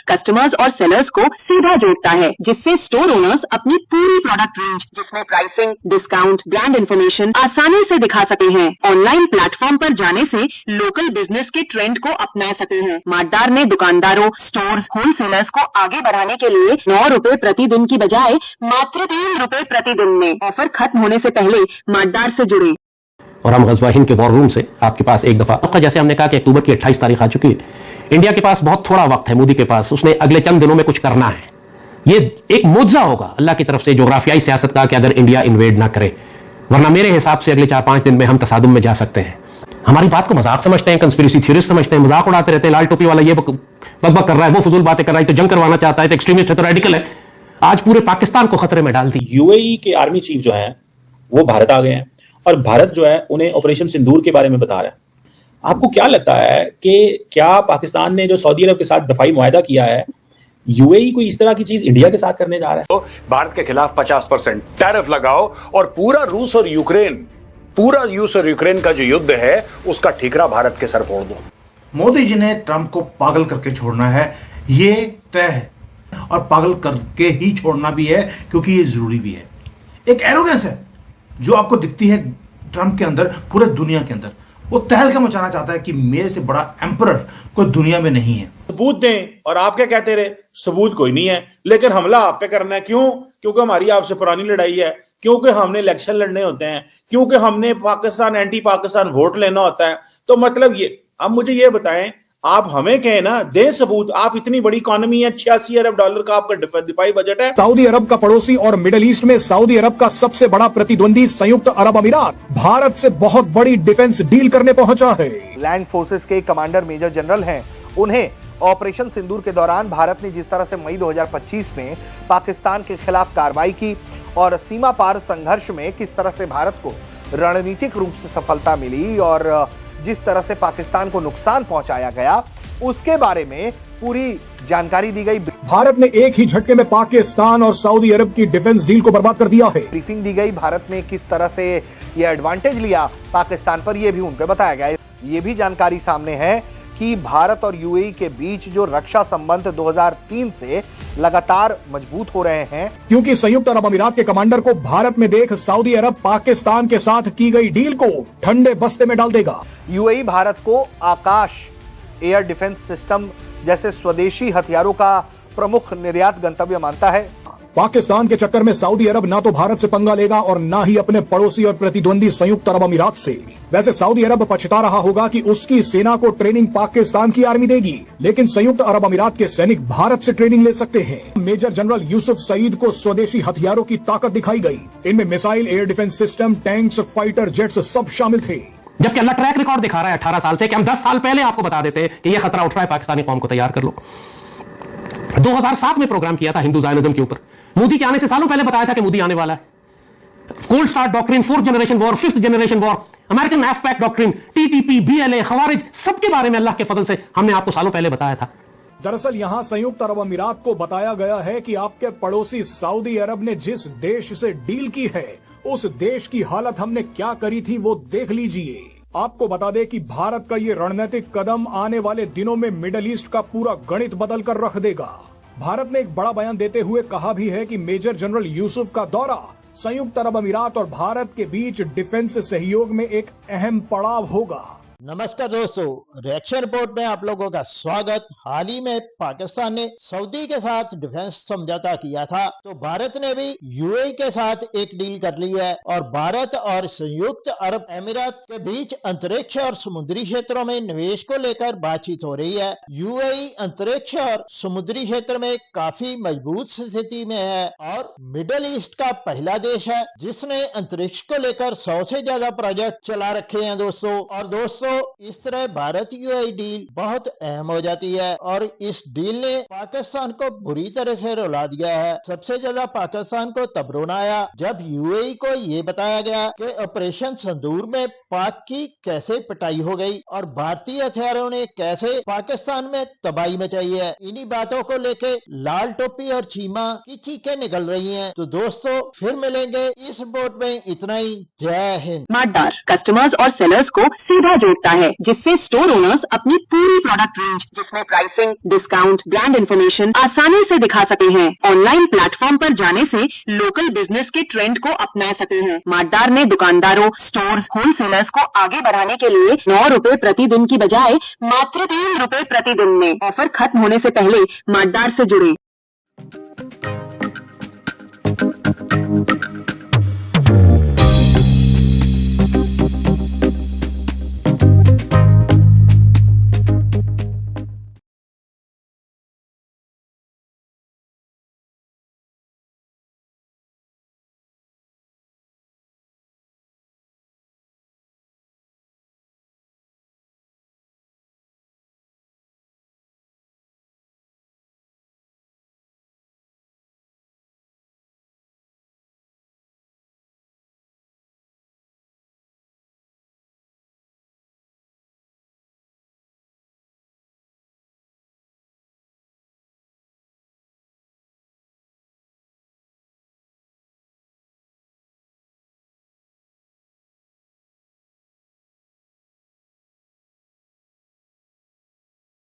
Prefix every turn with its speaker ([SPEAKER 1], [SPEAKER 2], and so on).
[SPEAKER 1] Customers और sellers को सीधा जोड़ता है, जिससे स्टोर ओनर्स अपनी पूरी प्रोडक्ट रेंज, जिसमें प्राइसिंग, डिस्काउंट, ब्रांड इंफॉर्मेशन आसानी से दिखा सकते हैं। ऑनलाइन प्लेटफॉर्म पर जाने से लोकल बिजनेस के ट्रेंड को अपना सकते हैं। मार्टदार ने दुकानदारों, स्टोर्स, होलसेलर्स को आगे बढ़ाने के लिए 9 रुपए प्रतिदिन की बजाय मात्र 3 रुपए प्रतिदिन में ऑफर खत्म होने से पहले मार्टदार से जुड़े।
[SPEAKER 2] और हम ग़ज़वा हिंद के वॉर रूम से आपके पास एक दफा, जैसे हमने कहा कि अक्टूबर की 28 तारीख आ चुकी है, इंडिया के पास बहुत थोड़ा वक्त है, मोदी के पास, उसने अगले चंद दिनों में कुछ करना है। ये एक मुआवजा होगा अल्लाह की तरफ से जोग्राफियाई सियासत का कि अगर इंडिया इन्वेड ना करे, वरना मेरे हिसाब से अगले 4-5 दिन में हम तसादुम में जा सकते हैं। हमारी बात को मजाक समझते हैं, कंस्पिरेसी थ्योरिस्ट समझते हैं, मजाक उड़ाते रहते हैं, लाल टोपी वाला ये बकबक कर रहा है, वो फजूल बातें कर रहा है, तो जंग करवाना चाहता है, तो एक्सट्रीमिस्ट है, तो रेडिकल है। आज पूरे पाकिस्तान को खतरे में डाल दी।
[SPEAKER 3] यूएई के आर्मी चीफ जो है वो भारत आ गए हैं और भारत जो है उन्हें ऑपरेशन सिंदूर के बारे में बता रहा है। आपको क्या लगता है कि क्या पाकिस्तान ने जो सऊदी अरब के साथ दफाई मुआहदा किया है, यूएई कोई इस तरह की चीज इंडिया के साथ करने जा रहा है?
[SPEAKER 4] तो भारत के खिलाफ 50% टैरिफ लगाओ और पूरा रूस और यूक्रेन का जो युद्ध है उसका ठीकरा भारत के सर फोड़ दो।
[SPEAKER 5] मोदी जी ने ट्रंप को पागल करके छोड़ना है, ये तय है, और पागल करके ही छोड़ना भी है, क्योंकि ये जरूरी भी है। एक एरोगेंस है जो आपको दिखती है ट्रंप के अंदर, पूरे दुनिया के अंदर। वो तहलका मचाना चाहता है कि मेरे से बड़ा एम्परर कोई दुनिया में नहीं है।
[SPEAKER 3] सबूत दें, और आप क्या कहते रहे, सबूत कोई नहीं है, लेकिन हमला आप पे करना है। क्यों? क्योंकि हमारी आपसे पुरानी लड़ाई है, क्योंकि हमने इलेक्शन लड़ने होते हैं, क्योंकि हमने पाकिस्तान एंटी पाकिस्तान वोट लेना होता है। तो मतलब ये, अब मुझे ये बताएं, आप हमें कहें ना, दें सबूत। आप इतनी बड़ी इकोनॉमी है, $86 अरब का आपका दिफाई बजट है।
[SPEAKER 6] सऊदी अरब का पड़ोसी और मिडिल ईस्ट में सऊदी अरब का सबसे बड़ा प्रतिद्वंदी संयुक्त अरब अमीरात भारत से बहुत बड़ी डिफेंस डील करने पहुंचा है।
[SPEAKER 7] लैंड फोर्सेस के कमांडर मेजर जनरल हैं। उन्हें ऑपरेशन सिंदूर के दौरान भारत ने जिस तरह से मई 2025 में पाकिस्तान के खिलाफ कार्रवाई की और सीमा पार संघर्ष में किस तरह से भारत को रणनीतिक रूप से सफलता मिली और जिस तरह से पाकिस्तान को नुकसान पहुंचाया गया, उसके बारे में पूरी जानकारी दी गई।
[SPEAKER 6] भारत ने एक ही झटके में पाकिस्तान और सऊदी अरब की डिफेंस डील को बर्बाद कर दिया है।
[SPEAKER 7] ब्रीफिंग दी गई, भारत ने किस तरह से ये एडवांटेज लिया पाकिस्तान पर, यह भी उनको बताया गया। ये भी जानकारी सामने है कि भारत और यूएई के बीच जो रक्षा संबंध 2003 से लगातार मजबूत हो रहे हैं,
[SPEAKER 6] क्योंकि संयुक्त अरब अमीरात के कमांडर को भारत में देख सऊदी अरब पाकिस्तान के साथ की गई डील को ठंडे बस्ते में डाल देगा।
[SPEAKER 7] यूएई भारत को आकाश एयर डिफेंस सिस्टम जैसे स्वदेशी हथियारों का प्रमुख निर्यात गंतव्य मानता है।
[SPEAKER 6] पाकिस्तान के चक्कर में सऊदी अरब ना तो भारत से पंगा लेगा और ना ही अपने पड़ोसी और प्रतिद्वंदी संयुक्त अरब अमीरात से। वैसे सऊदी अरब पछता रहा होगा कि उसकी सेना को ट्रेनिंग पाकिस्तान की आर्मी देगी, लेकिन संयुक्त अरब अमीरात के सैनिक भारत से ट्रेनिंग ले सकते हैं। मेजर जनरल यूसुफ सईद को स्वदेशी हथियारों की ताकत दिखाई गई। इनमें missile, air defence system, tanks, fighter jets सब शामिल थे।
[SPEAKER 2] जबकि अल्लाह ट्रैक रिकॉर्ड दिखा रहा है 18 साल से कि हम 10 साल पहले आपको बता देते कि यह खतरा उठ रहा है, पाकिस्तानी कौम को तैयार कर लो। 2007 में प्रोग्राम किया था हिंदू ज़ायनिज्म के ऊपर, मोदी के आने से सालों पहले बताया था कि मोदी आने वाला है। Cold start doctrine, 4th generation war, 5th generation war, American AfPak doctrine, TTP, BLA, खवारिज, सबके बारे में अल्लाह के फजल से हमने आपको सालों पहले बताया था।
[SPEAKER 6] दरअसल यहाँ संयुक्त अरब अमीरात को बताया गया है कि आपके पड़ोसी सऊदी अरब ने जिस देश से डील की है, उस देश की हालत हमने क्या करी थी वो देख लीजिए। आपको बता दें कि भारत का ये रणनीतिक कदम आने वाले दिनों में मिडिल ईस्ट का पूरा गणित बदल कर रख देगा। भारत ने एक बड़ा बयान देते हुए कहा भी है कि मेजर जनरल यूसुफ का दौरा संयुक्त अरब अमीरात और भारत के बीच डिफेंस सहयोग में एक अहम पड़ाव होगा।
[SPEAKER 8] नमस्कार दोस्तों, रिएक्शन रिपोर्ट में आप लोगों का स्वागत। हाल ही में पाकिस्तान ने सऊदी के साथ डिफेंस समझौता किया था, तो भारत ने भी यूएई के साथ एक डील कर ली है और भारत और संयुक्त अरब अमीरात के बीच अंतरिक्ष और समुद्री क्षेत्रों में निवेश को लेकर बातचीत हो रही है। यूएई अंतरिक्ष और समुद्री क्षेत्र में काफी मजबूत स्थिति में है और मिडिल ईस्ट का पहला देश है जिसने अंतरिक्ष को लेकर 100 से ज्यादा प्रोजेक्ट चला रखे हैं दोस्तों। और दोस्तों, इस तरह भारत यूएई डील बहुत अहम हो जाती है और इस डील ने पाकिस्तान को बुरी तरह से रुला दिया है। सबसे ज्यादा पाकिस्तान को तब रोना आया जब यूएई को ये बताया गया कि ऑपरेशन सिंदूर में पाक की कैसे पिटाई हो गई और भारतीय हथियारों ने कैसे पाकिस्तान में तबाही मचाई है। इन्हीं बातों को लेके लाल टोपी और चीमा की चीखें निकल रही हैं। तो दोस्तों, फिर मिलेंगे इस रिपोर्ट में। इतना ही। जय हिंद।
[SPEAKER 1] मार्टदार कस्टमर्स और सेलर्स को सीधा जोड़ता जोड़ता है, जिससे स्टोर ओनर्स अपनी पूरी प्रोडक्ट रेंज जिसमें प्राइसिंग, डिस्काउंट, ब्रांड इंफॉर्मेशन आसानी से दिखा सके हैं। ऑनलाइन प्लेटफॉर्म पर जाने से लोकल बिजनेस के ट्रेंड को अपना सके हैं। माटदार ने दुकानदारों, स्टोर्स, होलसेलर्स को आगे बढ़ाने के लिए 9 रुपए प्रति दिन की बजाय मात्र 3 रुपए प्रति दिन में ऑफर खत्म होने से पहले माटदार से जुड़े।